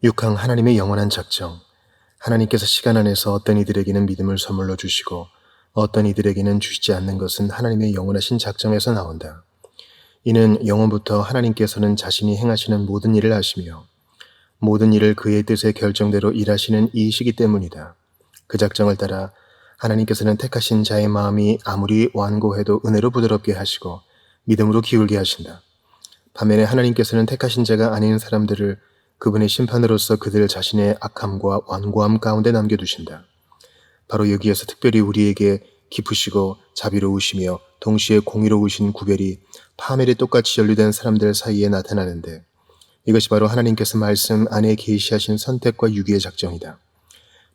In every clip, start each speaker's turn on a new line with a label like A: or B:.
A: 6항 하나님의 영원한 작정. 하나님께서 시간 안에서 어떤 이들에게는 믿음을 선물로 주시고 어떤 이들에게는 주시지 않는 것은 하나님의 영원하신 작정에서 나온다. 이는 영원부터 하나님께서는 자신이 행하시는 모든 일을 아시며 모든 일을 그의 뜻의 결정대로 일하시는 이이시기 때문이다. 그 작정을 따라 하나님께서는 택하신 자의 마음이 아무리 완고해도 은혜로 부드럽게 하시고 믿음으로 기울게 하신다. 반면에 하나님께서는 택하신 자가 아닌 사람들을 그분의 심판으로서 그들 자신의 악함과 완고함 가운데 남겨두신다. 바로 여기에서 특별히 우리에게 깊으시고 자비로우시며 동시에 공의로우신 구별이 파멸이 똑같이 연루된 사람들 사이에 나타나는데, 이것이 바로 하나님께서 말씀 안에 계시하신 선택과 유기의 작정이다.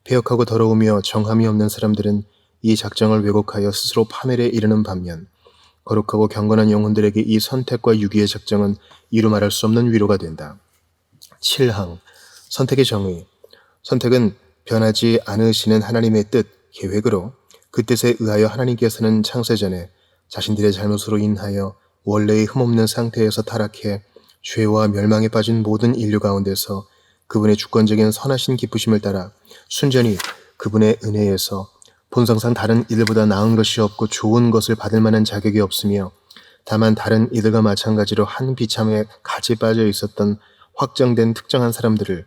A: 패역하고 더러우며 정함이 없는 사람들은 이 작정을 왜곡하여 스스로 파멸에 이르는 반면, 거룩하고 경건한 영혼들에게 이 선택과 유기의 작정은 이루 말할 수 없는 위로가 된다. 7항 선택의 정의. 선택은 변하지 않으시는 하나님의 뜻, 계획으로 그 뜻에 의하여 하나님께서는 창세전에 자신들의 잘못으로 인하여 원래의 흠없는 상태에서 타락해 죄와 멸망에 빠진 모든 인류 가운데서 그분의 주권적인 선하신 기쁘심을 따라 순전히 그분의 은혜에서 본성상 다른 이들보다 나은 것이 없고 좋은 것을 받을 만한 자격이 없으며 다만 다른 이들과 마찬가지로 한 비참에 같이 빠져 있었던 확정된 특정한 사람들을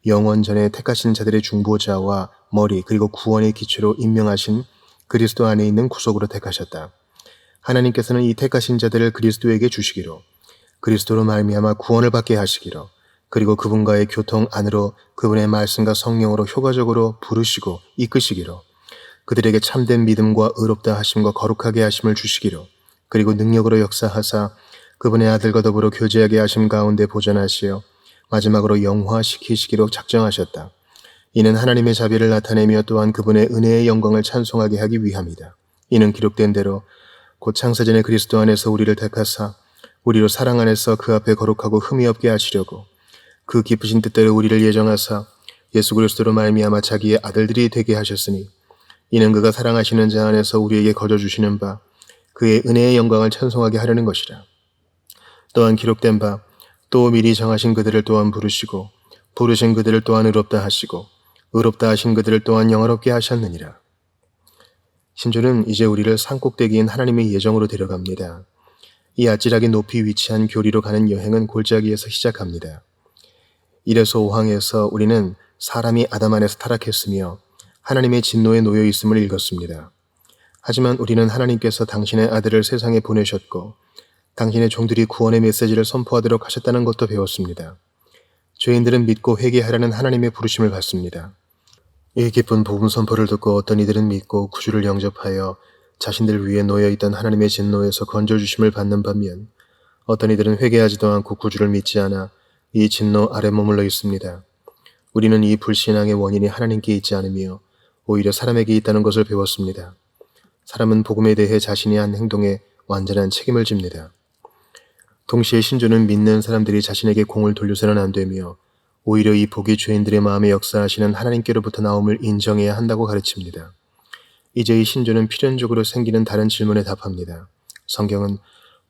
A: 영원 전에 택하신 자들의 중보자와 머리 그리고 구원의 기초로 임명하신 그리스도 안에 있는 구속으로 택하셨다. 하나님께서는 이 택하신 자들을 그리스도에게 주시기로, 그리스도로 말미암아 구원을 받게 하시기로, 그리고 그분과의 교통 안으로 그분의 말씀과 성령으로 효과적으로 부르시고 이끄시기로, 그들에게 참된 믿음과 의롭다 하심과 거룩하게 하심을 주시기로, 그리고 능력으로 역사하사 그분의 아들과 더불어 교제하게 하심 가운데 보존하시어 마지막으로 영화시키시기로 작정하셨다. 이는 하나님의 자비를 나타내며 또한 그분의 은혜의 영광을 찬송하게 하기 위함이다. 이는 기록된 대로 곧 창세전에 그리스도 안에서 우리를 택하사 우리로 사랑 안에서 그 앞에 거룩하고 흠이 없게 하시려고 그 기쁘신 뜻대로 우리를 예정하사 예수 그리스도로 말미암아 자기의 아들들이 되게 하셨으니, 이는 그가 사랑하시는 자 안에서 우리에게 거저 주시는 바 그의 은혜의 영광을 찬송하게 하려는 것이라. 또한 기록된 바 또 미리 정하신 그들을 또한 부르시고 부르신 그들을 또한 의롭다 하시고 의롭다 하신 그들을 또한 영화롭게 하셨느니라. 신조는 이제 우리를 산꼭대기인 하나님의 예정으로 데려갑니다. 이 아찔하게 높이 위치한 교리로 가는 여행은 골짜기에서 시작합니다. 1에서 5항에서 우리는 사람이 아담 안에서 타락했으며 하나님의 진노에 놓여 있음을 읽었습니다. 하지만 우리는 하나님께서 당신의 아들을 세상에 보내셨고 당신의 종들이 구원의 메시지를 선포하도록 하셨다는 것도 배웠습니다. 죄인들은 믿고 회개하라는 하나님의 부르심을 받습니다. 이 기쁜 복음 선포를 듣고 어떤 이들은 믿고 구주를 영접하여 자신들 위에 놓여있던 하나님의 진노에서 건져주심을 받는 반면, 어떤 이들은 회개하지도 않고 구주를 믿지 않아 이 진노 아래 머물러 있습니다. 우리는 이 불신앙의 원인이 하나님께 있지 않으며 오히려 사람에게 있다는 것을 배웠습니다. 사람은 복음에 대해 자신이 한 행동에 완전한 책임을 집니다. 동시에 신조는 믿는 사람들이 자신에게 공을 돌려서는 안 되며 오히려 이 복이 죄인들의 마음에 역사하시는 하나님께로부터 나옴을 인정해야 한다고 가르칩니다. 이제 이 신조는 필연적으로 생기는 다른 질문에 답합니다. 성경은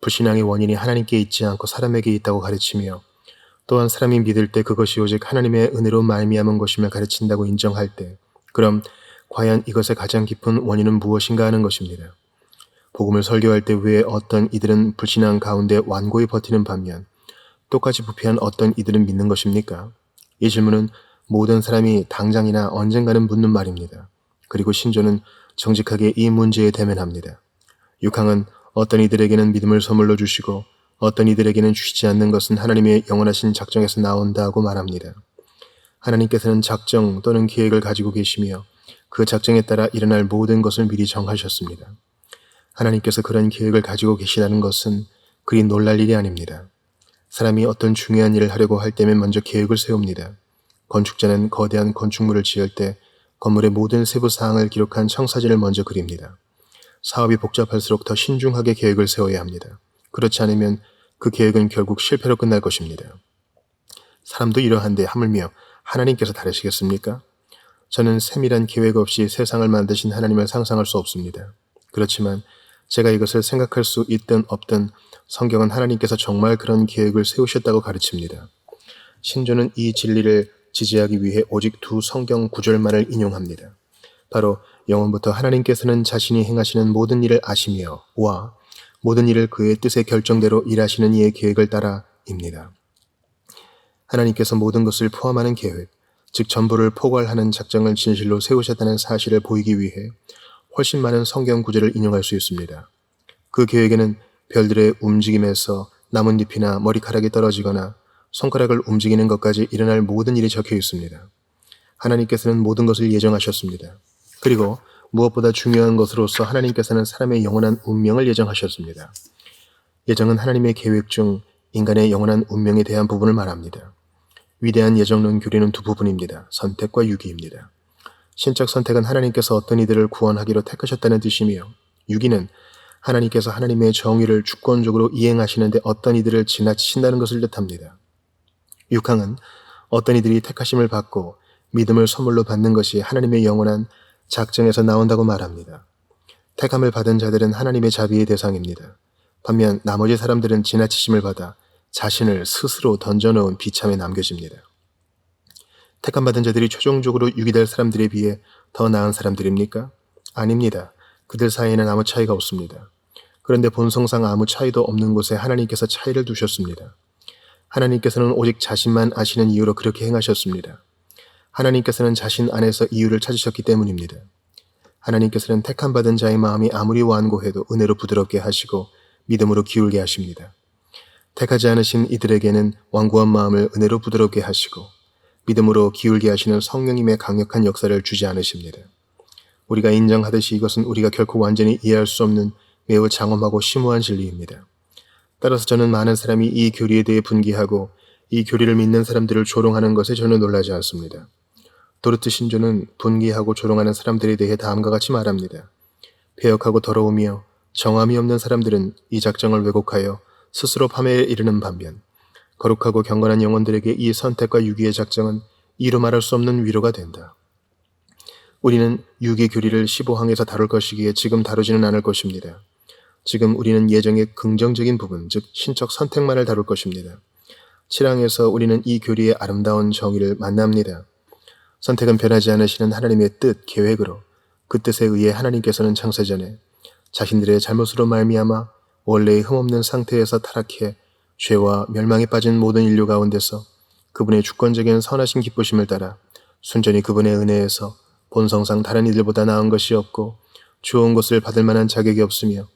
A: 불신앙의 원인이 하나님께 있지 않고 사람에게 있다고 가르치며 또한 사람이 믿을 때 그것이 오직 하나님의 은혜로 말미암은 것임을 가르친다고 인정할 때, 그럼 과연 이것의 가장 깊은 원인은 무엇인가 하는 것입니다. 복음을 설교할 때 왜 어떤 이들은 불신앙 가운데 완고히 버티는 반면 똑같이 부패한 어떤 이들은 믿는 것입니까? 이 질문은 모든 사람이 당장이나 언젠가는 묻는 말입니다. 그리고 신조는 정직하게 이 문제에 대면합니다. 6항은 어떤 이들에게는 믿음을 선물로 주시고 어떤 이들에게는 주시지 않는 것은 하나님의 영원하신 작정에서 나온다고 말합니다. 하나님께서는 작정 또는 계획을 가지고 계시며 그 작정에 따라 일어날 모든 것을 미리 정하셨습니다. 하나님께서 그런 계획을 가지고 계시다는 것은 그리 놀랄 일이 아닙니다. 사람이 어떤 중요한 일을 하려고 할 때면 먼저 계획을 세웁니다. 건축자는 거대한 건축물을 지을 때 건물의 모든 세부 사항을 기록한 청사진을 먼저 그립니다. 사업이 복잡할수록 더 신중하게 계획을 세워야 합니다. 그렇지 않으면 그 계획은 결국 실패로 끝날 것입니다. 사람도 이러한데 하물며 하나님께서 다르시겠습니까? 저는 세밀한 계획 없이 세상을 만드신 하나님을 상상할 수 없습니다. 그렇지만 제가 이것을 생각할 수 있든 없든 성경은 하나님께서 정말 그런 계획을 세우셨다고 가르칩니다. 신조는 이 진리를 지지하기 위해 오직 두 성경 구절만을 인용합니다. 바로 영원부터 하나님께서는 자신이 행하시는 모든 일을 아시며와 모든 일을 그의 뜻의 결정대로 일하시는 이의 계획을 따라입니다. 하나님께서 모든 것을 포함하는 계획, 즉 전부를 포괄하는 작정을 진실로 세우셨다는 사실을 보이기 위해 훨씬 많은 성경 구절을 인용할 수 있습니다. 그 계획에는 별들의 움직임에서 나뭇잎이나 머리카락이 떨어지거나 손가락을 움직이는 것까지 일어날 모든 일이 적혀 있습니다. 하나님께서는 모든 것을 예정하셨습니다. 그리고 무엇보다 중요한 것으로서 하나님께서는 사람의 영원한 운명을 예정하셨습니다. 예정은 하나님의 계획 중 인간의 영원한 운명에 대한 부분을 말합니다. 위대한 예정론 교리는 두 부분입니다. 선택과 유기입니다. 신적 선택은 하나님께서 어떤 이들을 구원하기로 택하셨다는 뜻이며, 유기는 하나님께서 하나님의 정의를 주권적으로 이행하시는데 어떤 이들을 지나치신다는 것을 뜻합니다. 육항은 어떤 이들이 택하심을 받고 믿음을 선물로 받는 것이 하나님의 영원한 작정에서 나온다고 말합니다. 택함을 받은 자들은 하나님의 자비의 대상입니다. 반면 나머지 사람들은 지나치심을 받아 자신을 스스로 던져놓은 비참에 남겨집니다. 택함받은 자들이 최종적으로 유기될 사람들에 비해 더 나은 사람들입니까? 아닙니다. 그들 사이에는 아무 차이가 없습니다. 그런데 본성상 아무 차이도 없는 곳에 하나님께서 차이를 두셨습니다. 하나님께서는 오직 자신만 아시는 이유로 그렇게 행하셨습니다. 하나님께서는 자신 안에서 이유를 찾으셨기 때문입니다. 하나님께서는 택함받은 자의 마음이 아무리 완고해도 은혜로 부드럽게 하시고 믿음으로 기울게 하십니다. 택하지 않으신 이들에게는 완고한 마음을 은혜로 부드럽게 하시고 믿음으로 기울게 하시는 성령님의 강력한 역사를 주지 않으십니다. 우리가 인정하듯이 이것은 우리가 결코 완전히 이해할 수 없는 매우 장엄하고 심오한 진리입니다. 따라서 저는 많은 사람이 이 교리에 대해 분개하고 이 교리를 믿는 사람들을 조롱하는 것에 전혀 놀라지 않습니다. 도르트 신조는 분개하고 조롱하는 사람들에 대해 다음과 같이 말합니다. 배역하고 더러우며 정함이 없는 사람들은 이 작정을 왜곡하여 스스로 파멸에 이르는 반면 거룩하고 경건한 영혼들에게 이 선택과 유기의 작정은 이루 말할 수 없는 위로가 된다. 우리는 유기 교리를 15항에서 다룰 것이기에 지금 다루지는 않을 것입니다. 지금 우리는 예정의 긍정적인 부분, 즉 신적 선택만을 다룰 것입니다. 7항에서 우리는 이 교리의 아름다운 정의를 만납니다. 선택은 변하지 않으시는 하나님의 뜻, 계획으로 그 뜻에 의해 하나님께서는 창세전에 자신들의 잘못으로 말미암아 원래의 흠없는 상태에서 타락해 죄와 멸망에 빠진 모든 인류 가운데서 그분의 주권적인 선하신 기쁘심을 따라 순전히 그분의 은혜에서 본성상 다른 이들보다 나은 것이 없고 좋은 것을 받을 만한 자격이 없으며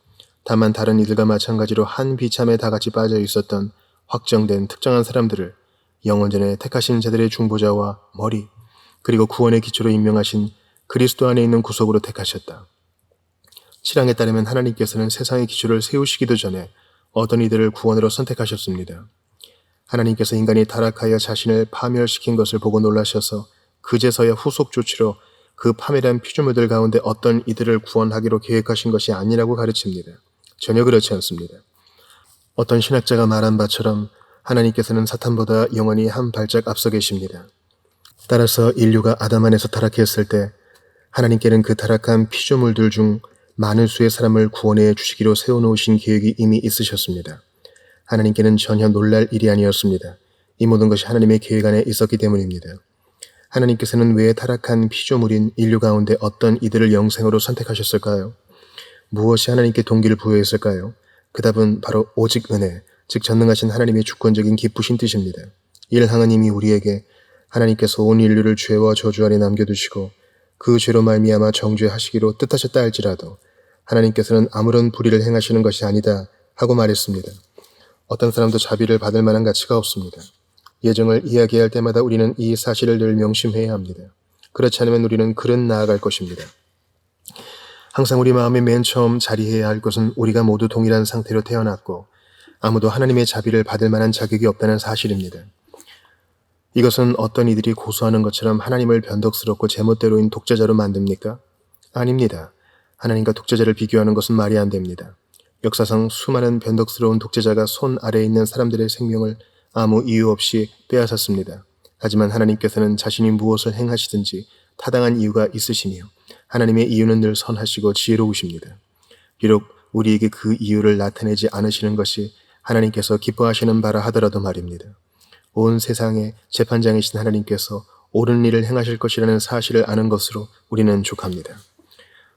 A: 다만 다른 이들과 마찬가지로 한 비참에 다같이 빠져 있었던 확정된 특정한 사람들을 영원전에 택하신 자들의 중보자와 머리, 그리고 구원의 기초로 임명하신 그리스도 안에 있는 구속으로 택하셨다. 7항에 따르면 하나님께서는 세상의 기초를 세우시기도 전에 어떤 이들을 구원으로 선택하셨습니다. 하나님께서 인간이 타락하여 자신을 파멸시킨 것을 보고 놀라셔서 그제서야 후속 조치로 그 파멸한 피조물들 가운데 어떤 이들을 구원하기로 계획하신 것이 아니라고 가르칩니다. 전혀 그렇지 않습니다. 어떤 신학자가 말한 바처럼 하나님께서는 사탄보다 영원히 한 발짝 앞서 계십니다. 따라서 인류가 아담 안에서 타락했을 때 하나님께는 그 타락한 피조물들 중 많은 수의 사람을 구원해 주시기로 세워놓으신 계획이 이미 있으셨습니다. 하나님께는 전혀 놀랄 일이 아니었습니다. 이 모든 것이 하나님의 계획 안에 있었기 때문입니다. 하나님께서는 왜 타락한 피조물인 인류 가운데 어떤 이들을 영생으로 선택하셨을까요? 무엇이 하나님께 동기를 부여했을까요? 그 답은 바로 오직 은혜, 즉 전능하신 하나님의 주권적인 기쁘신 뜻입니다. 1항은 이미 우리에게 하나님께서 온 인류를 죄와 저주 아래 남겨두시고 그 죄로 말미암아 정죄하시기로 뜻하셨다 할지라도 하나님께서는 아무런 불의를 행하시는 것이 아니다 하고 말했습니다. 어떤 사람도 자비를 받을 만한 가치가 없습니다. 예정을 이야기할 때마다 우리는 이 사실을 늘 명심해야 합니다. 그렇지 않으면 우리는 그른 나아갈 것입니다. 항상 우리 마음에 맨 처음 자리해야 할 것은 우리가 모두 동일한 상태로 태어났고 아무도 하나님의 자비를 받을 만한 자격이 없다는 사실입니다. 이것은 어떤 이들이 고소하는 것처럼 하나님을 변덕스럽고 제멋대로인 독재자로 만듭니까? 아닙니다. 하나님과 독재자를 비교하는 것은 말이 안 됩니다. 역사상 수많은 변덕스러운 독재자가 손 아래에 있는 사람들의 생명을 아무 이유 없이 빼앗았습니다. 하지만 하나님께서는 자신이 무엇을 행하시든지 타당한 이유가 있으시며 하나님의 이유는 늘 선하시고 지혜로우십니다. 비록 우리에게 그 이유를 나타내지 않으시는 것이 하나님께서 기뻐하시는 바라 하더라도 말입니다. 온 세상의 재판장이신 하나님께서 옳은 일을 행하실 것이라는 사실을 아는 것으로 우리는 족합니다.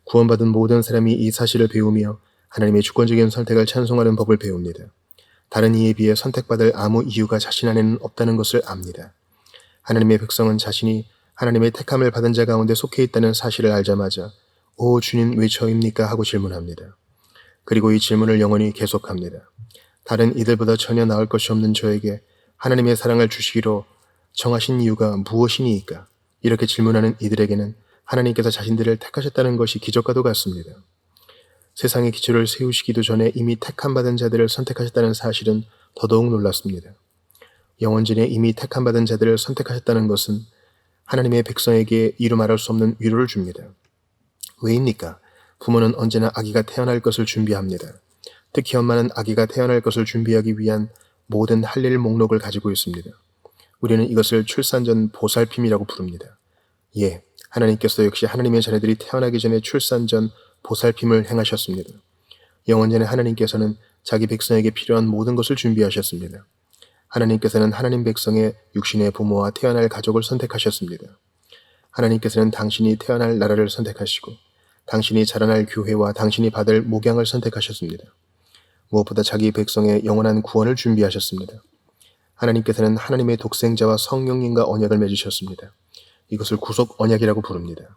A: 구원받은 모든 사람이 이 사실을 배우며 하나님의 주권적인 선택을 찬송하는 법을 배웁니다. 다른 이에 비해 선택받을 아무 이유가 자신 안에는 없다는 것을 압니다. 하나님의 백성은 자신이 하나님의 택함을 받은 자 가운데 속해 있다는 사실을 알자마자 오 주님 왜 저입니까? 하고 질문합니다. 그리고 이 질문을 영원히 계속합니다. 다른 이들보다 전혀 나을 것이 없는 저에게 하나님의 사랑을 주시기로 정하신 이유가 무엇이니이까? 이렇게 질문하는 이들에게는 하나님께서 자신들을 택하셨다는 것이 기적과도 같습니다. 세상의 기초를 세우시기도 전에 이미 택함받은 자들을 선택하셨다는 사실은 더더욱 놀랍습니다. 영원전에 이미 택함받은 자들을 선택하셨다는 것은 하나님의 백성에게 이루 말할 수 없는 위로를 줍니다. 왜입니까? 부모는 언제나 아기가 태어날 것을 준비합니다. 특히 엄마는 아기가 태어날 것을 준비하기 위한 모든 할 일 목록을 가지고 있습니다. 우리는 이것을 출산 전 보살핌이라고 부릅니다. 예, 하나님께서 역시 하나님의 자녀들이 태어나기 전에 출산 전 보살핌을 행하셨습니다. 영원전에 하나님께서는 자기 백성에게 필요한 모든 것을 준비하셨습니다. 하나님께서는 하나님 백성의 육신의 부모와 태어날 가족을 선택하셨습니다. 하나님께서는 당신이 태어날 나라를 선택하시고 당신이 자라날 교회와 당신이 받을 목양을 선택하셨습니다. 무엇보다 자기 백성의 영원한 구원을 준비하셨습니다. 하나님께서는 하나님의 독생자와 성령님과 언약을 맺으셨습니다. 이것을 구속 언약이라고 부릅니다.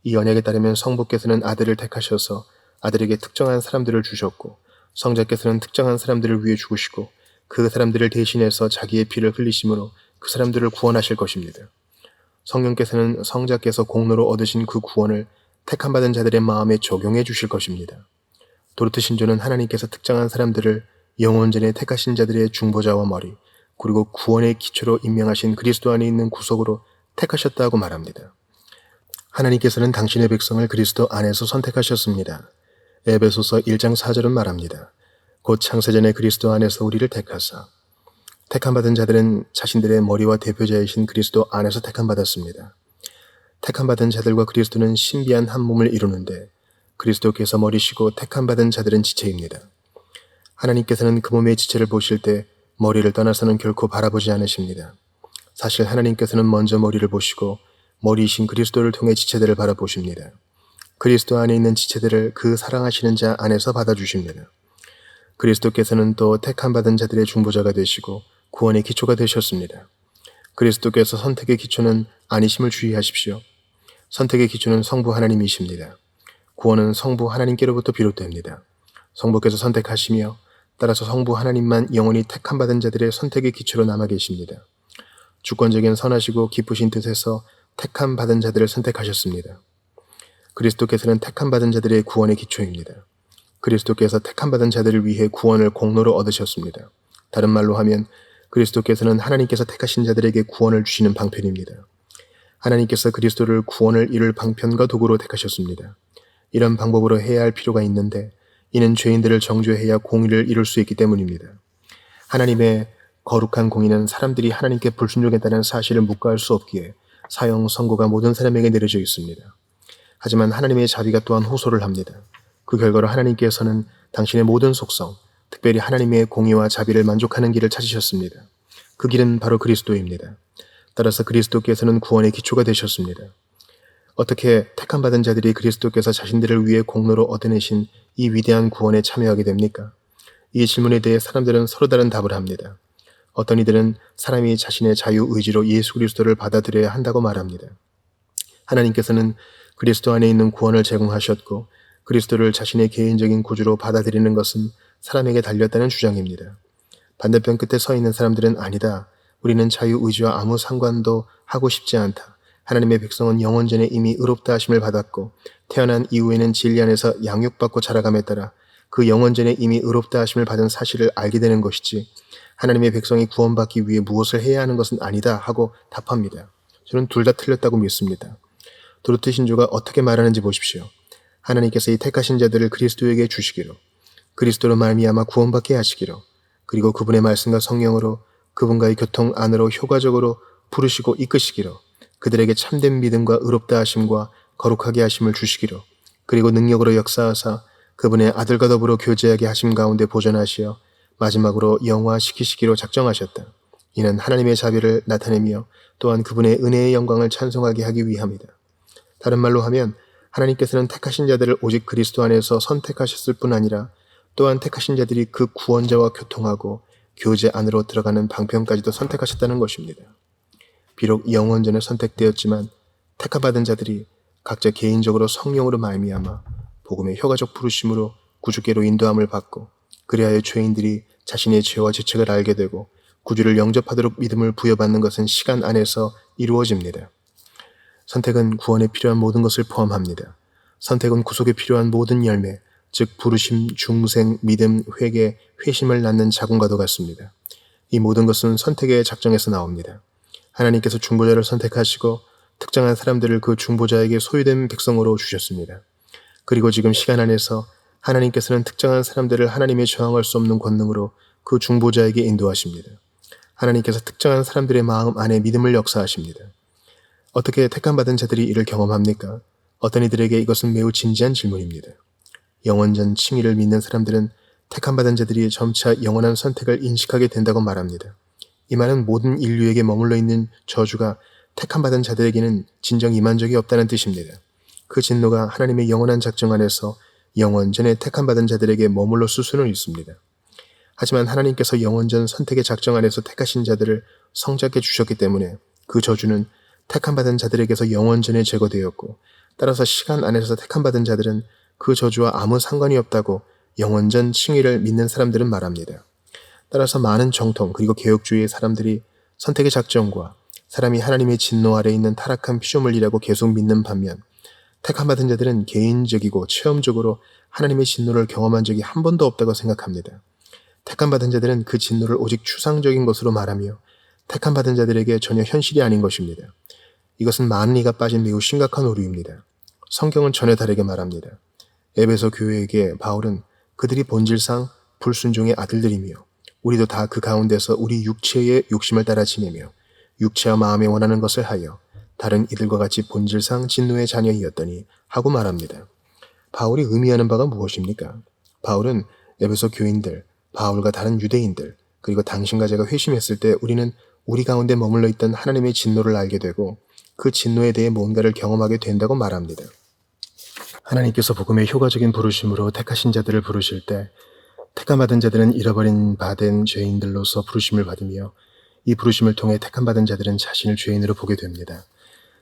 A: 이 언약에 따르면 성부께서는 아들을 택하셔서 아들에게 특정한 사람들을 주셨고 성자께서는 특정한 사람들을 위해 죽으시고 그 사람들을 대신해서 자기의 피를 흘리심으로 그 사람들을 구원하실 것입니다. 성령께서는 성자께서 공로로 얻으신 그 구원을 택함받은 자들의 마음에 적용해 주실 것입니다. 도르트 신조는 하나님께서 특정한 사람들을 영원전에 택하신 자들의 중보자와 머리, 그리고 구원의 기초로 임명하신 그리스도 안에 있는 구속으로 택하셨다고 말합니다. 하나님께서는 당신의 백성을 그리스도 안에서 선택하셨습니다. 에베소서 1장 4절은 말합니다. 곧 창세전에 그리스도 안에서 우리를 택하사. 택함받은 자들은 자신들의 머리와 대표자이신 그리스도 안에서 택함받았습니다. 택함받은 자들과 그리스도는 신비한 한 몸을 이루는데 그리스도께서 머리시고 택함받은 자들은 지체입니다. 하나님께서는 그 몸의 지체를 보실 때 머리를 떠나서는 결코 바라보지 않으십니다. 사실 하나님께서는 먼저 머리를 보시고 머리이신 그리스도를 통해 지체들을 바라보십니다. 그리스도 안에 있는 지체들을 그 사랑하시는 자 안에서 받아주십니다. 그리스도께서는 또 택함받은 자들의 중보자가 되시고 구원의 기초가 되셨습니다. 그리스도께서 선택의 기초는 아니심을 주의하십시오. 선택의 기초는 성부 하나님이십니다. 구원은 성부 하나님께로부터 비롯됩니다. 성부께서 선택하시며 따라서 성부 하나님만 영원히 택함받은 자들의 선택의 기초로 남아 계십니다. 주권적인 선하시고 기쁘신 뜻에서 택함받은 자들을 선택하셨습니다. 그리스도께서는 택함받은 자들의 구원의 기초입니다. 그리스도께서 택함받은 자들을 위해 구원을 공로로 얻으셨습니다. 다른 말로 하면 그리스도께서는 하나님께서 택하신 자들에게 구원을 주시는 방편입니다. 하나님께서 그리스도를 구원을 이룰 방편과 도구로 택하셨습니다. 이런 방법으로 해야 할 필요가 있는데 이는 죄인들을 정죄해야 공의를 이룰 수 있기 때문입니다. 하나님의 거룩한 공의는 사람들이 하나님께 불순종했다는 사실을 묵과할 수 없기에 사형 선고가 모든 사람에게 내려져 있습니다. 하지만 하나님의 자비가 또한 호소를 합니다. 그 결과로 하나님께서는 당신의 모든 속성, 특별히 하나님의 공의와 자비를 만족하는 길을 찾으셨습니다. 그 길은 바로 그리스도입니다. 따라서 그리스도께서는 구원의 기초가 되셨습니다. 어떻게 택함받은 자들이 그리스도께서 자신들을 위해 공로로 얻어내신 이 위대한 구원에 참여하게 됩니까? 이 질문에 대해 사람들은 서로 다른 답을 합니다. 어떤 이들은 사람이 자신의 자유의지로 예수 그리스도를 받아들여야 한다고 말합니다. 하나님께서는 그리스도 안에 있는 구원을 제공하셨고 그리스도를 자신의 개인적인 구주로 받아들이는 것은 사람에게 달렸다는 주장입니다. 반대편 끝에 서 있는 사람들은 아니다. 우리는 자유의지와 아무 상관도 하고 싶지 않다. 하나님의 백성은 영원전에 이미 의롭다 하심을 받았고 태어난 이후에는 진리 안에서 양육받고 자라감에 따라 그 영원전에 이미 의롭다 하심을 받은 사실을 알게 되는 것이지 하나님의 백성이 구원받기 위해 무엇을 해야 하는 것은 아니다 하고 답합니다. 저는 둘 다 틀렸다고 믿습니다. 도르트 신조가 어떻게 말하는지 보십시오. 하나님께서 이 택하신 자들을 그리스도에게 주시기로 그리스도로 말미암아 구원받게 하시기로 그리고 그분의 말씀과 성령으로 그분과의 교통 안으로 효과적으로 부르시고 이끄시기로 그들에게 참된 믿음과 의롭다 하심과 거룩하게 하심을 주시기로 그리고 능력으로 역사하사 그분의 아들과 더불어 교제하게 하심 가운데 보존하시어 마지막으로 영화시키시기로 작정하셨다. 이는 하나님의 자비를 나타내며 또한 그분의 은혜의 영광을 찬송하게 하기 위함이다. 다른 말로 하면 하나님께서는 택하신 자들을 오직 그리스도 안에서 선택하셨을 뿐 아니라 또한 택하신 자들이 그 구원자와 교통하고 교제 안으로 들어가는 방편까지도 선택하셨다는 것입니다. 비록 영원전에 선택되었지만 택함받은 자들이 각자 개인적으로 성령으로 말미암아 복음의 효과적 부르심으로 구주께로 인도함을 받고 그리하여 죄인들이 자신의 죄와 죄책을 알게 되고 구주를 영접하도록 믿음을 부여받는 것은 시간 안에서 이루어집니다. 선택은 구원에 필요한 모든 것을 포함합니다. 선택은 구속에 필요한 모든 열매, 즉 부르심, 중생, 믿음, 회개, 회심을 낳는 자궁과도 같습니다. 이 모든 것은 선택의 작정에서 나옵니다. 하나님께서 중보자를 선택하시고 특정한 사람들을 그 중보자에게 소유된 백성으로 주셨습니다. 그리고 지금 시간 안에서 하나님께서는 특정한 사람들을 하나님의 저항할 수 없는 권능으로 그 중보자에게 인도하십니다. 하나님께서 특정한 사람들의 마음 안에 믿음을 역사하십니다. 어떻게 택함받은 자들이 이를 경험합니까? 어떤 이들에게 이것은 매우 진지한 질문입니다. 영원전 칭의를 믿는 사람들은 택함받은 자들이 점차 영원한 선택을 인식하게 된다고 말합니다. 이 말은 모든 인류에게 머물러 있는 저주가 택함받은 자들에게는 진정 임한 적이 없다는 뜻입니다. 그 진노가 하나님의 영원한 작정 안에서 영원전에 택함받은 자들에게 머물렀을 수는 있습니다. 하지만 하나님께서 영원전 선택의 작정 안에서 택하신 자들을 성작해 주셨기 때문에 그 저주는 택함받은 자들에게서 영원전에 제거되었고 따라서 시간 안에서 택함받은 자들은 그 저주와 아무 상관이 없다고 영원전 칭의를 믿는 사람들은 말합니다. 따라서 많은 정통 그리고 개혁주의의 사람들이 선택의 작정과 사람이 하나님의 진노 아래 있는 타락한 피조물이라고 계속 믿는 반면 택함받은 자들은 개인적이고 체험적으로 하나님의 진노를 경험한 적이 한 번도 없다고 생각합니다. 택함받은 자들은 그 진노를 오직 추상적인 것으로 말하며 택함받은 자들에게 전혀 현실이 아닌 것입니다. 이것은 많은 이가 빠진 매우 심각한 오류입니다. 성경은 전혀 다르게 말합니다. 에베소 교회에게 바울은 그들이 본질상 불순종의 아들들이며 우리도 다 그 가운데서 우리 육체의 욕심을 따라 지내며 육체와 마음에 원하는 것을 하여 다른 이들과 같이 본질상 진노의 자녀이었더니 하고 말합니다. 바울이 의미하는 바가 무엇입니까? 바울은 에베소 교인들, 바울과 다른 유대인들, 그리고 당신과 제가 회심했을 때 우리는 우리 가운데 머물러 있던 하나님의 진노를 알게 되고 그 진노에 대해 뭔가를 경험하게 된다고 말합니다. 하나님께서 복음의 효과적인 부르심으로 택하신 자들을 부르실 때 택함받은 자들은 잃어버린 바된 죄인들로서 부르심을 받으며 이 부르심을 통해 택함받은 자들은 자신을 죄인으로 보게 됩니다.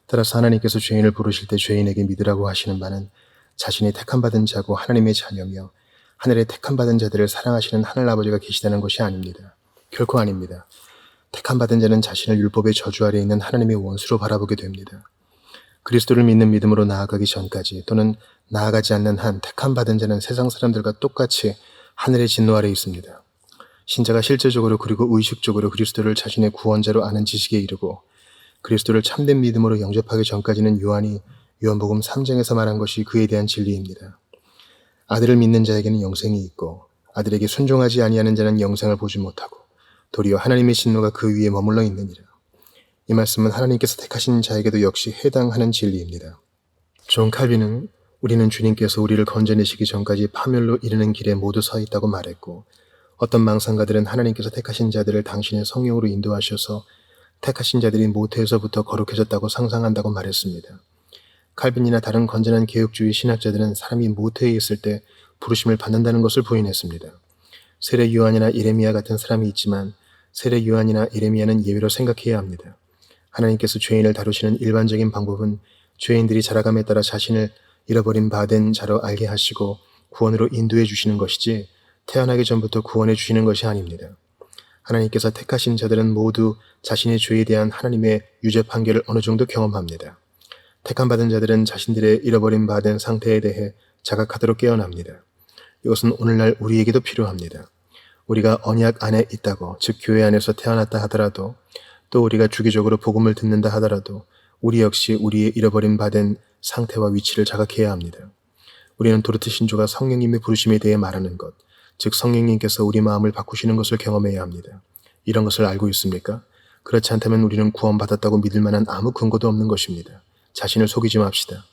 A: 따라서 하나님께서 죄인을 부르실 때 죄인에게 믿으라고 하시는 바는 자신이 택함받은 자고 하나님의 자녀며 하늘에 택함받은 자들을 사랑하시는 하늘아버지가 계시다는 것이 아닙니다. 결코 아닙니다. 택함받은 자는 자신을 율법의 저주 아래 있는 하나님의 원수로 바라보게 됩니다. 그리스도를 믿는 믿음으로 나아가기 전까지 또는 나아가지 않는 한 택함받은 자는 세상 사람들과 똑같이 하늘의 진노 아래 있습니다. 신자가 실제적으로 그리고 의식적으로 그리스도를 자신의 구원자로 아는 지식에 이르고 그리스도를 참된 믿음으로 영접하기 전까지는 요한이 요한복음 3장에서 말한 것이 그에 대한 진리입니다. 아들을 믿는 자에게는 영생이 있고 아들에게 순종하지 아니하는 자는 영생을 보지 못하고 도리어 하나님의 진노가 그 위에 머물러 있느니라. 이 말씀은 하나님께서 택하신 자에게도 역시 해당하는 진리입니다. 존 칼빈은 우리는 주님께서 우리를 건져내시기 전까지 파멸로 이르는 길에 모두 서 있다고 말했고 어떤 망상가들은 하나님께서 택하신 자들을 당신의 성령으로 인도하셔서 택하신 자들이 모태에서부터 거룩해졌다고 상상한다고 말했습니다. 칼빈이나 다른 건전한 개혁주의 신학자들은 사람이 모태에 있을 때 부르심을 받는다는 것을 부인했습니다. 세례 요한이나 예레미야 같은 사람이 있지만 세례 요한이나 예레미야는 예외로 생각해야 합니다. 하나님께서 죄인을 다루시는 일반적인 방법은 죄인들이 자라감에 따라 자신을 잃어버린 바된 자로 알게 하시고 구원으로 인도해 주시는 것이지 태어나기 전부터 구원해 주시는 것이 아닙니다. 하나님께서 택하신 자들은 모두 자신의 죄에 대한 하나님의 유죄 판결을 어느 정도 경험합니다. 택함받은 자들은 자신들의 잃어버린 바된 상태에 대해 자각하도록 깨어납니다. 이것은 오늘날 우리에게도 필요합니다. 우리가 언약 안에 있다고, 즉 교회 안에서 태어났다 하더라도 또 우리가 주기적으로 복음을 듣는다 하더라도 우리 역시 우리의 잃어버린 바된 상태와 위치를 자각해야 합니다. 우리는 도르트 신조가 성령님의 부르심에 대해 말하는 것, 즉 성령님께서 우리 마음을 바꾸시는 것을 경험해야 합니다. 이런 것을 알고 있습니까? 그렇지 않다면 우리는 구원받았다고 믿을 만한 아무 근거도 없는 것입니다. 자신을 속이지 맙시다.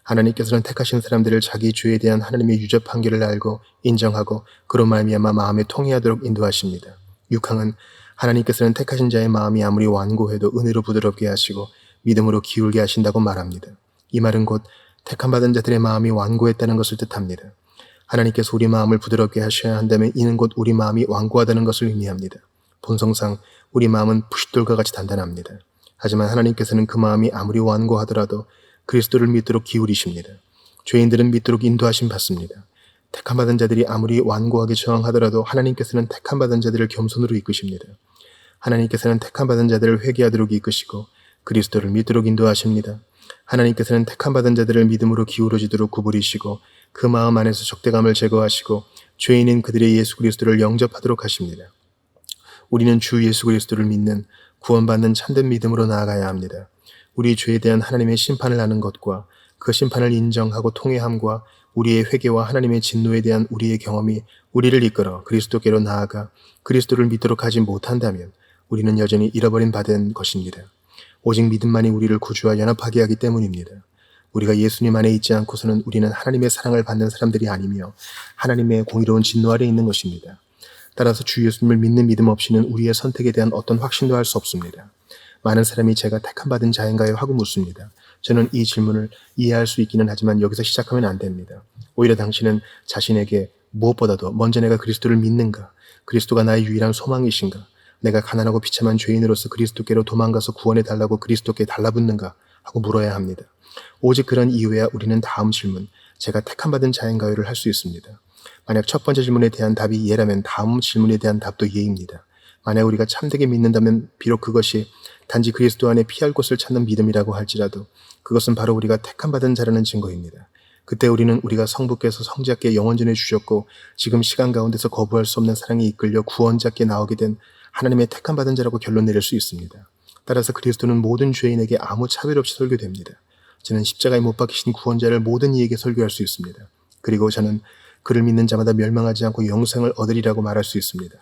A: 하나님께서는 택하신 사람들을 자기 죄에 대한 하나님의 유죄 판결을 알고 인정하고 그로 말미암아 마음에 통회하도록 인도하십니다. 6항은 하나님께서는 택하신 자의 마음이 아무리 완고해도 은혜로 부드럽게 하시고 믿음으로 기울게 하신다고 말합니다. 이 말은 곧 택함받은 자들의 마음이 완고했다는 것을 뜻합니다. 하나님께서 우리 마음을 부드럽게 하셔야 한다면 이는 곧 우리 마음이 완고하다는 것을 의미합니다. 본성상 우리 마음은 부싯돌과 같이 단단합니다. 하지만 하나님께서는 그 마음이 아무리 완고하더라도 그리스도를 믿도록 기울이십니다. 죄인들은 믿도록 인도하심 받습니다. 택함받은 자들이 아무리 완고하게 저항하더라도 하나님께서는 택함받은 자들을 겸손으로 이끄십니다. 하나님께서는 택함받은 자들을 회개하도록 이끄시고 그리스도를 믿도록 인도하십니다. 하나님께서는 택함받은 자들을 믿음으로 기울어지도록 구부리시고 그 마음 안에서 적대감을 제거하시고 죄인인 그들의 예수 그리스도를 영접하도록 하십니다. 우리는 주 예수 그리스도를 믿는 구원받는 참된 믿음으로 나아가야 합니다. 우리 죄에 대한 하나님의 심판을 아는 것과 그 심판을 인정하고 통회함과 우리의 회개와 하나님의 진노에 대한 우리의 경험이 우리를 이끌어 그리스도께로 나아가 그리스도를 믿도록 하지 못한다면 우리는 여전히 잃어버린 바 된 것입니다. 오직 믿음만이 우리를 구주와 연합하게 하기 때문입니다. 우리가 예수님 안에 있지 않고서는 우리는 하나님의 사랑을 받는 사람들이 아니며 하나님의 공의로운 진노 아래 있는 것입니다. 따라서 주 예수님을 믿는 믿음 없이는 우리의 선택에 대한 어떤 확신도 할 수 없습니다. 많은 사람이 제가 택함받은 자인가요? 하고 묻습니다. 저는 이 질문을 이해할 수 있기는 하지만 여기서 시작하면 안 됩니다. 오히려 당신은 자신에게 무엇보다도 먼저 내가 그리스도를 믿는가? 그리스도가 나의 유일한 소망이신가? 내가 가난하고 비참한 죄인으로서 그리스도께로 도망가서 구원해달라고 그리스도께 달라붙는가? 하고 물어야 합니다. 오직 그런 이유에야 우리는 다음 질문, 제가 택함받은 자인가요를 할 수 있습니다. 만약 첫 번째 질문에 대한 답이 예라면 다음 질문에 대한 답도 예입니다. 만약 우리가 참되게 믿는다면 비록 그것이 단지 그리스도 안에 피할 곳을 찾는 믿음이라고 할지라도 그것은 바로 우리가 택함받은 자라는 증거입니다. 그때 우리는 우리가 성부께서 성자께 영원전에 주셨고 지금 시간 가운데서 거부할 수 없는 사랑에 이끌려 구원자께 나오게 된 하나님의 택함받은 자라고 결론 내릴 수 있습니다. 따라서 그리스도는 모든 죄인에게 아무 차별 없이 설교됩니다. 저는 십자가에 못 박히신 구원자를 모든 이에게 설교할 수 있습니다. 그리고 저는 그를 믿는 자마다 멸망하지 않고 영생을 얻으리라고 말할 수 있습니다.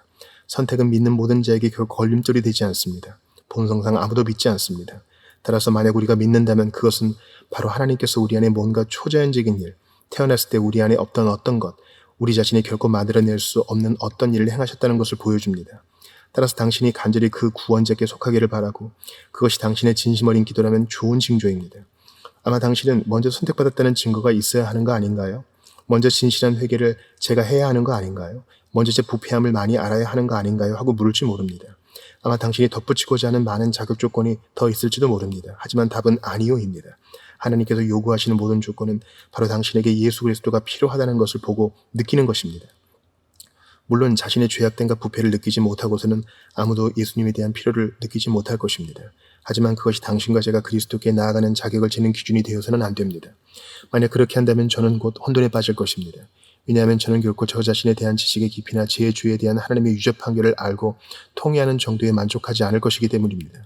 A: 선택은 믿는 모든 자에게 결코 걸림돌이 되지 않습니다. 본성상 아무도 믿지 않습니다. 따라서 만약 우리가 믿는다면 그것은 바로 하나님께서 우리 안에 뭔가 초자연적인 일, 태어났을 때 우리 안에 없던 어떤 것, 우리 자신이 결코 만들어낼 수 없는 어떤 일을 행하셨다는 것을 보여줍니다. 따라서 당신이 간절히 그 구원자께 속하기를 바라고 그것이 당신의 진심 어린 기도라면 좋은 징조입니다. 아마 당신은 먼저 선택받았다는 증거가 있어야 하는 거 아닌가요? 먼저 진실한 회개를 제가 해야 하는 거 아닌가요? 먼저 제 부패함을 많이 알아야 하는 거 아닌가요? 하고 물을지 모릅니다. 아마 당신이 덧붙이고자 하는 많은 자격 조건이 더 있을지도 모릅니다. 하지만 답은 아니요입니다. 하나님께서 요구하시는 모든 조건은 바로 당신에게 예수 그리스도가 필요하다는 것을 보고 느끼는 것입니다. 물론 자신의 죄악됨과 부패를 느끼지 못하고서는 아무도 예수님에 대한 필요를 느끼지 못할 것입니다. 하지만 그것이 당신과 제가 그리스도께 나아가는 자격을 재는 기준이 되어서는 안 됩니다. 만약 그렇게 한다면 저는 곧 혼돈에 빠질 것입니다. 왜냐하면 저는 결코 저 자신에 대한 지식의 깊이나 제 죄에 대한 하나님의 유죄 판결을 알고 통회하는 정도에 만족하지 않을 것이기 때문입니다.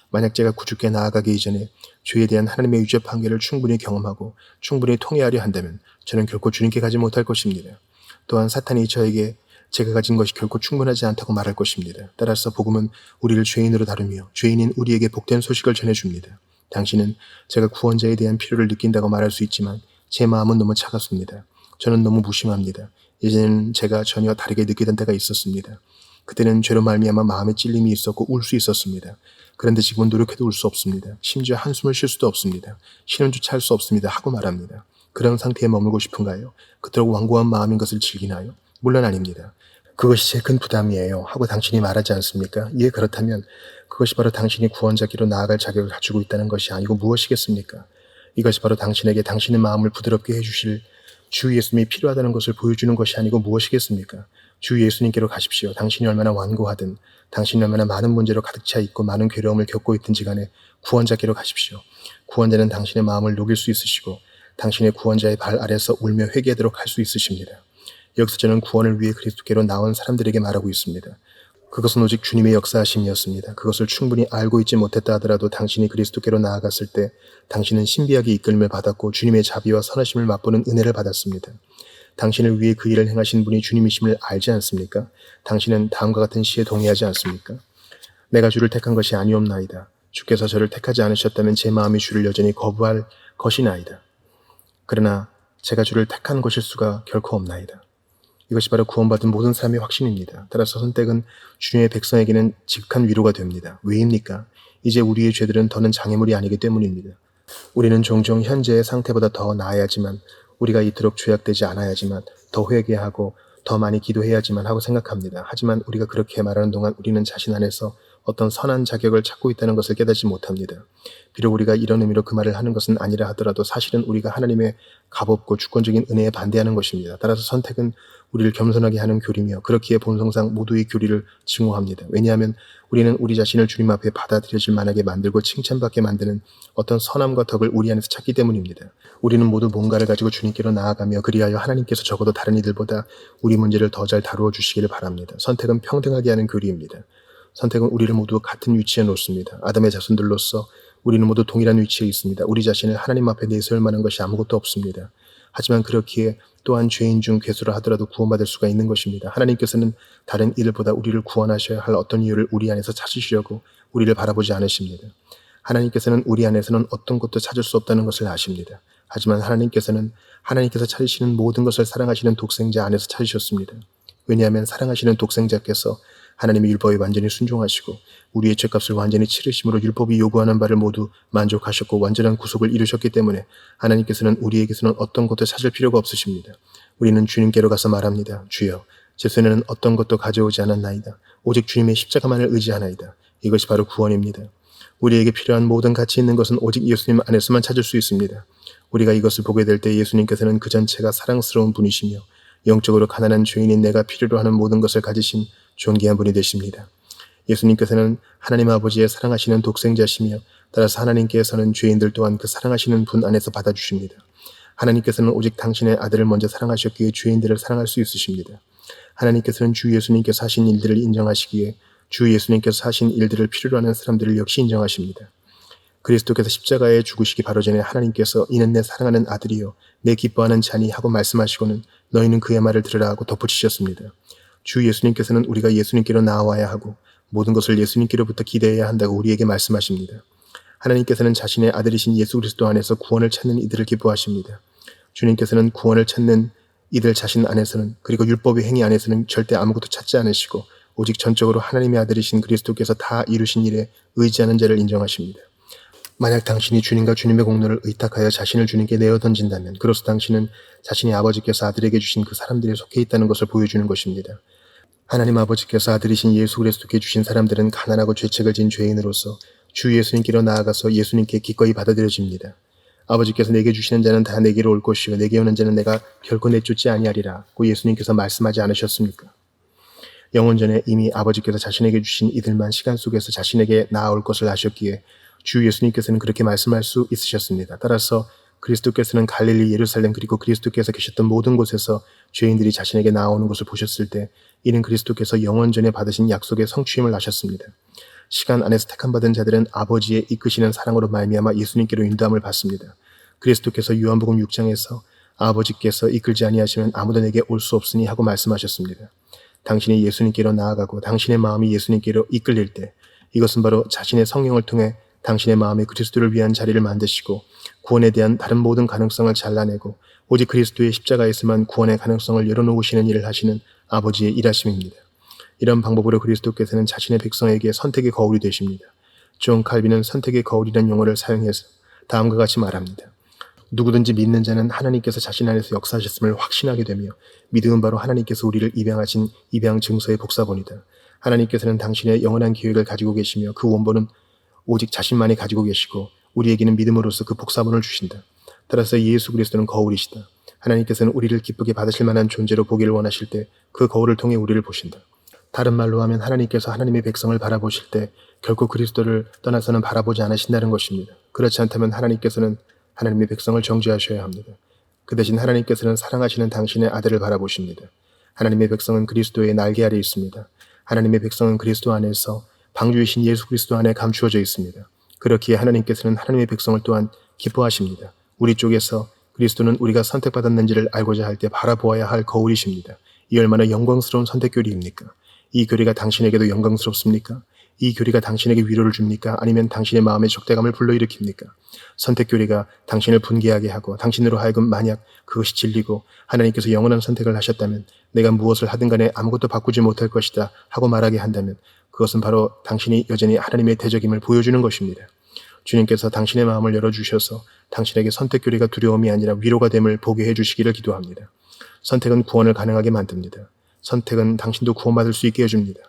A: 만약 제가 구주께 나아가기 이전에 죄에 대한 하나님의 유죄 판결을 충분히 경험하고 충분히 통회하려 한다면 저는 결코 주님께 가지 못할 것입니다. 또한 사탄이 저에게 제가 가진 것이 결코 충분하지 않다고 말할 것입니다. 따라서 복음은 우리를 죄인으로 다루며 죄인인 우리에게 복된 소식을 전해줍니다. 당신은 제가 구원자에 대한 필요를 느낀다고 말할 수 있지만 제 마음은 너무 차갑습니다. 저는 너무 무심합니다. 예전에는 제가 전혀 다르게 느끼던 때가 있었습니다. 그때는 죄로 말미암아 마음에 찔림이 있었고 울 수 있었습니다. 그런데 지금은 노력해도 울 수 없습니다. 심지어 한숨을 쉴 수도 없습니다. 신음조차 할 수 없습니다. 하고 말합니다. 그런 상태에 머물고 싶은가요? 그토록 완고한 마음인 것을 즐기나요? 물론 아닙니다. 그것이 제 큰 부담이에요. 하고 당신이 말하지 않습니까? 예, 그렇다면 그것이 바로 당신이 구원자기로 나아갈 자격을 갖추고 있다는 것이 아니고 무엇이겠습니까? 이것이 바로 당신에게 당신의 마음을 부드럽게 해주실 주 예수님이 필요하다는 것을 보여주는 것이 아니고 무엇이겠습니까? 주 예수님께로 가십시오. 당신이 얼마나 완고하든 당신이 얼마나 많은 문제로 가득 차 있고 많은 괴로움을 겪고 있든지 간에 구원자께로 가십시오. 구원자는 당신의 마음을 녹일 수 있으시고 당신의 구원자의 발 아래서 울며 회개하도록 할 수 있으십니다. 여기서 저는 구원을 위해 그리스도께로 나온 사람들에게 말하고 있습니다. 그것은 오직 주님의 역사하심이었습니다. 그것을 충분히 알고 있지 못했다 하더라도 당신이 그리스도께로 나아갔을 때 당신은 신비하게 이끌림을 받았고 주님의 자비와 선하심을 맛보는 은혜를 받았습니다. 당신을 위해 그 일을 행하신 분이 주님이심을 알지 않습니까? 당신은 다음과 같은 시에 동의하지 않습니까? 내가 주를 택한 것이 아니옵나이다. 주께서 저를 택하지 않으셨다면 제 마음이 주를 여전히 거부할 것이나이다. 그러나 제가 주를 택한 것일 수가 결코 없나이다. 이것이 바로 구원받은 모든 사람의 확신입니다. 따라서 선택은 주님의 백성에게는 직한 위로가 됩니다. 왜입니까? 이제 우리의 죄들은 더는 장애물이 아니기 때문입니다. 우리는 종종 현재의 상태보다 더 나아야지만, 우리가 이토록 죄악되지 않아야지만, 더 회개하고 더 많이 기도해야지만 하고 생각합니다. 하지만 우리가 그렇게 말하는 동안 우리는 자신 안에서 어떤 선한 자격을 찾고 있다는 것을 깨닫지 못합니다. 비록 우리가 이런 의미로 그 말을 하는 것은 아니라 하더라도 사실은 우리가 하나님의 값없고 주권적인 은혜에 반대하는 것입니다. 따라서 선택은 우리를 겸손하게 하는 교리며 그렇기에 본성상 모두의 교리를 증오합니다. 왜냐하면 우리는 우리 자신을 주님 앞에 받아들여질 만하게 만들고 칭찬받게 만드는 어떤 선함과 덕을 우리 안에서 찾기 때문입니다. 우리는 모두 뭔가를 가지고 주님께로 나아가며 그리하여 하나님께서 적어도 다른 이들보다 우리 문제를 더 잘 다루어 주시기를 바랍니다. 선택은 평등하게 하는 교리입니다. 선택은 우리를 모두 같은 위치에 놓습니다. 아담의 자손들로서 우리는 모두 동일한 위치에 있습니다. 우리 자신을 하나님 앞에 내세울 만한 것이 아무것도 없습니다. 하지만 그렇기에 또한 죄인 중 괴수라 하더라도 구원받을 수가 있는 것입니다. 하나님께서는 다른 이들보다 우리를 구원하셔야 할 어떤 이유를 우리 안에서 찾으시려고 우리를 바라보지 않으십니다. 하나님께서는 우리 안에서는 어떤 것도 찾을 수 없다는 것을 아십니다. 하지만 하나님께서 찾으시는 모든 것을 사랑하시는 독생자 안에서 찾으셨습니다. 왜냐하면 사랑하시는 독생자께서 하나님의 율법에 완전히 순종하시고 우리의 죄값을 완전히 치르심으로 율법이 요구하는 바를 모두 만족하셨고 완전한 구속을 이루셨기 때문에 하나님께서는 우리에게서는 어떤 것도 찾을 필요가 없으십니다. 우리는 주님께로 가서 말합니다. 주여, 제 손에는 어떤 것도 가져오지 않았나이다. 오직 주님의 십자가만을 의지하나이다. 이것이 바로 구원입니다. 우리에게 필요한 모든 가치 있는 것은 오직 예수님 안에서만 찾을 수 있습니다. 우리가 이것을 보게 될 때 예수님께서는 그 전체가 사랑스러운 분이시며 영적으로 가난한 죄인인 내가 필요로 하는 모든 것을 가지신 존귀한 분이 되십니다. 예수님께서는 하나님 아버지의 사랑하시는 독생자시며 따라서 하나님께서는 죄인들 또한 그 사랑하시는 분 안에서 받아주십니다. 하나님께서는 오직 당신의 아들을 먼저 사랑하셨기에 죄인들을 사랑할 수 있으십니다. 하나님께서는 주 예수님께서 하신 일들을 인정하시기에 주 예수님께서 하신 일들을 필요로 하는 사람들을 역시 인정하십니다. 그리스도께서 십자가에 죽으시기 바로 전에 하나님께서 이는 내 사랑하는 아들이요 내 기뻐하는 자니 하고 말씀하시고는 너희는 그의 말을 들으라 하고 덧붙이셨습니다. 주 예수님께서는 우리가 예수님께로 나아와야 하고 모든 것을 예수님께로부터 기대해야 한다고 우리에게 말씀하십니다. 하나님께서는 자신의 아들이신 예수 그리스도 안에서 구원을 찾는 이들을 기뻐하십니다. 주님께서는 구원을 찾는 이들 자신 안에서는 그리고 율법의 행위 안에서는 절대 아무것도 찾지 않으시고 오직 전적으로 하나님의 아들이신 그리스도께서 다 이루신 일에 의지하는 자를 인정하십니다. 만약 당신이 주님과 주님의 공로를 의탁하여 자신을 주님께 내어 던진다면 그로써 당신은 자신의 아버지께서 아들에게 주신 그 사람들에 속해 있다는 것을 보여주는 것입니다. 하나님 아버지께서 아들이신 예수 그리스도께 주신 사람들은 가난하고 죄책을 진 죄인으로서 주 예수님께로 나아가서 예수님께 기꺼이 받아들여집니다. 아버지께서 내게 주시는 자는 다 내게로 올 것이요 내게 오는 자는 내가 결코 내쫓지 아니하리라고 예수님께서 말씀하지 않으셨습니까? 영원전에 이미 아버지께서 자신에게 주신 이들만 시간 속에서 자신에게 나아올 것을 아셨기에 주 예수님께서는 그렇게 말씀할 수 있으셨습니다. 따라서 그리스도께서는 갈릴리, 예루살렘 그리고 그리스도께서 계셨던 모든 곳에서 죄인들이 자신에게 나오는 것을 보셨을 때 이는 그리스도께서 영원전에 받으신 약속의 성취임을 아셨습니다. 시간 안에서 택함받은 자들은 아버지의 이끄시는 사랑으로 말미암아 예수님께로 인도함을 받습니다. 그리스도께서 요한복음 6장에서 아버지께서 이끌지 아니하시면 아무도 내게 올 수 없으니 하고 말씀하셨습니다. 당신이 예수님께로 나아가고 당신의 마음이 예수님께로 이끌릴 때 이것은 바로 자신의 성령을 통해 당신의 마음에 그리스도를 위한 자리를 만드시고 구원에 대한 다른 모든 가능성을 잘라내고 오직 그리스도의 십자가에서만 구원의 가능성을 열어놓으시는 일을 하시는 아버지의 일하심입니다. 이런 방법으로 그리스도께서는 자신의 백성에게 선택의 거울이 되십니다. 존 칼빈은 선택의 거울이라는 용어를 사용해서 다음과 같이 말합니다. 누구든지 믿는 자는 하나님께서 자신 안에서 역사하셨음을 확신하게 되며 믿음은 바로 하나님께서 우리를 입양하신 입양 증서의 복사본이다. 하나님께서는 당신의 영원한 계획을 가지고 계시며 그 원본은 오직 자신만이 가지고 계시고 우리에게는 믿음으로써 그 복사본을 주신다. 따라서 예수 그리스도는 거울이시다. 하나님께서는 우리를 기쁘게 받으실 만한 존재로 보기를 원하실 때 그 거울을 통해 우리를 보신다. 다른 말로 하면 하나님께서 하나님의 백성을 바라보실 때 결코 그리스도를 떠나서는 바라보지 않으신다는 것입니다. 그렇지 않다면 하나님께서는 하나님의 백성을 정죄하셔야 합니다. 그 대신 하나님께서는 사랑하시는 당신의 아들을 바라보십니다. 하나님의 백성은 그리스도의 날개 아래 있습니다. 하나님의 백성은 그리스도 안에서 방주이신 예수 그리스도 안에 감추어져 있습니다. 그렇기에 하나님께서는 하나님의 백성을 또한 기뻐하십니다. 우리 쪽에서 그리스도는 우리가 선택받았는지를 알고자 할 때 바라보아야 할 거울이십니다. 이 얼마나 영광스러운 선택 교리입니까? 이 교리가 당신에게도 영광스럽습니까? 이 교리가 당신에게 위로를 줍니까? 아니면 당신의 마음에 적대감을 불러일으킵니까? 선택 교리가 당신을 분개하게 하고 당신으로 하여금 만약 그것이 진리고 하나님께서 영원한 선택을 하셨다면 내가 무엇을 하든 간에 아무것도 바꾸지 못할 것이다 하고 말하게 한다면 그것은 바로 당신이 여전히 하나님의 대적임을 보여주는 것입니다. 주님께서 당신의 마음을 열어주셔서 당신에게 선택 교리가 두려움이 아니라 위로가 됨을 보게 해주시기를 기도합니다. 선택은 구원을 가능하게 만듭니다. 선택은 당신도 구원받을 수 있게 해줍니다.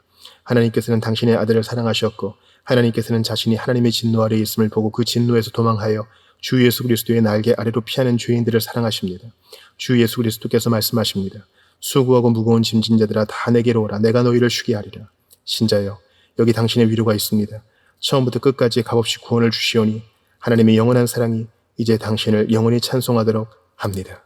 A: 하나님께서는 당신의 아들을 사랑하셨고 하나님께서는 자신이 하나님의 진노 아래에 있음을 보고 그 진노에서 도망하여 주 예수 그리스도의 날개 아래로 피하는 죄인들을 사랑하십니다. 주 예수 그리스도께서 말씀하십니다. 수고하고 무거운 짐진 자들아 다 내게로 오라. 내가 너희를 쉬게 하리라. 신자여, 여기 당신의 위로가 있습니다. 처음부터 끝까지 값없이 구원을 주시오니 하나님의 영원한 사랑이 이제 당신을 영원히 찬송하도록 합니다.